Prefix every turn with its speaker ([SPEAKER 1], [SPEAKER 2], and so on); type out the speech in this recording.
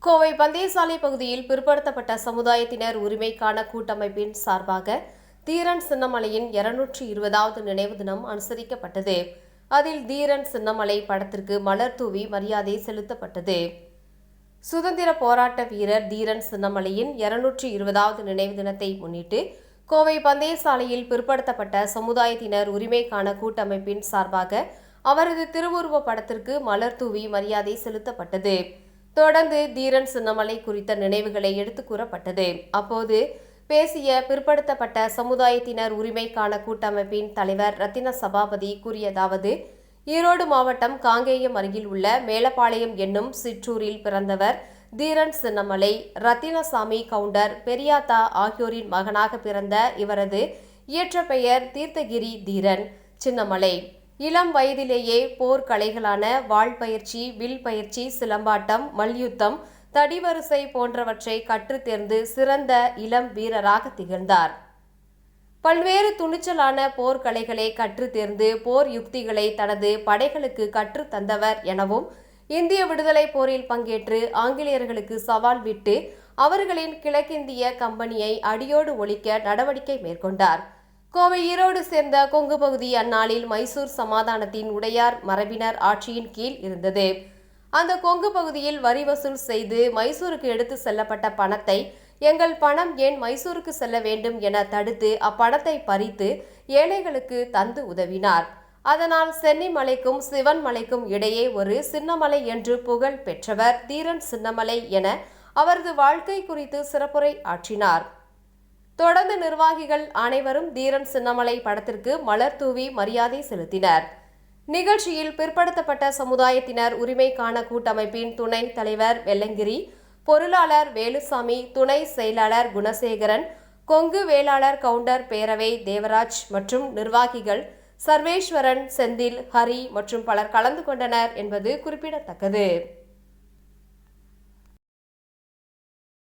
[SPEAKER 1] கோவை பந்தயசாலை பகுதியில் பிற்படுத்தப்பட்ட சமுதாயத்தினர் உரிமைக்கான கூட்டமைப்பின் சார்பாக தீரன் சின்னமலையின் 220வது நினைவு தினம் அனுசரிக்கப்பட்டது. அதில் தீரன் சின்னமலை படத்திற்கு மலர் தூவி மரியாதை செலுத்தப்பட்டது. சுதந்திர போராட்ட வீரர் தீரன் சின்னமலையின் 220வது நினைவு தினத்தை முன்னிட்டு கோவை பந்தயசாலையில் பிற்படுத்தப்பட்ட சமுதாயத்தினர் உரிமைக்கான கூட்டமைப்பின் சார்பாக அவரது திருவுருவ படத்திற்கு மலர் தூவி மரியாதை செலுத்தப்பட்டது. தொடர்ந்து தீரன் சின்னமலை குறித்த நினைவுகளை எடுத்துக் கூறப்பட்டது. அப்போது பேசிய பிற்படுத்தப்பட்ட சமுதாயத்தினர் உரிமைக்கான கூட்டமைப்பின் தலைவர் ரத்தின சபாபதி கூறியதாவது: ஈரோடு மாவட்டம் காங்கேயம் அருகில் உள்ள மேலப்பாளையம் என்னும் சிற்றூரில் பிறந்தவர் தீரன் சின்னமலை. ரத்தினசாமி கவுண்டர் பெரியாத்தா ஆகியோரின் மகனாக பிறந்த இவரது இயற்றப்பெயர் தீர்த்தகிரி தீரன் சின்னமலை. இளம் வயதிலேயே போர்க்கலைகளான வாள் பயிற்சி, வில் பயிற்சி, சிலம்பாட்டம், மல்யுத்தம், தடிவரிசை போன்றவற்றை கற்றுத் தேர்ந்து சிறந்த இளம் வீரராக திகழ்ந்தார். பல்வேறு துணிச்சலான போர்க்கலைகளை கற்றுத் தேர்ந்து போர் யுக்திகளை தனது படைகளுக்கு கற்றுத் தந்தவர் எனவும், இந்திய விடுதலை போரில் பங்கேற்று ஆங்கிலேயர்களுக்கு சவால் விட்டு அவர்களின் கிழக்கிந்திய கம்பெனியை அடியோடு ஒழிக்க நடவடிக்கை மேற்கொண்டார். கோவை ஈரோடு சேர்ந்த கொங்கு பகுதி அந்நாளில் மைசூர் சமாதானத்தின் உடையார் மரபினர் ஆட்சியின் கீழ் இருந்தது. அந்த கொங்கு பகுதியில் வரி வசூல் செய்து மைசூருக்கு எடுத்து செல்லப்பட்ட பணத்தை எங்கள் பணம் ஏன் மைசூருக்கு செல்ல வேண்டும் என தடுத்து அப்பணத்தை பறித்து ஏழைகளுக்கு தந்து உதவினார். அதனால் சென்னிமலைக்கும் சிவன் மலைக்கும் இடையே ஒரு சின்னமலை என்று புகழ் பெற்றவர் தீரன் சின்னமலை என அவரது வாழ்க்கை குறித்து சிறப்புரை ஆற்றினார். தொடர்ந்து நிர்வாகிகள் அனைவரும் தீரன் சின்னமலை படத்திற்கு மலர் தூவி மரியாதை செலுத்தினர். நிகழ்ச்சியில் பிற்படுத்தப்பட்ட சமுதாயத்தினர் உரிமைக்கான கூட்டமைப்பின் துணைத் தலைவர் வெள்ளங்கிரி, பொருளாளர் வேலுசாமி, துணை செயலாளர் குணசேகரன், கொங்கு வேளாளர் கவுண்டர் பேரவை தேவராஜ் மற்றும் நிர்வாகிகள் சர்வேஸ்வரன், செந்தில், ஹரி மற்றும் பலர் கலந்து கொண்டனர் என்பது குறிப்பிடத்தக்கது.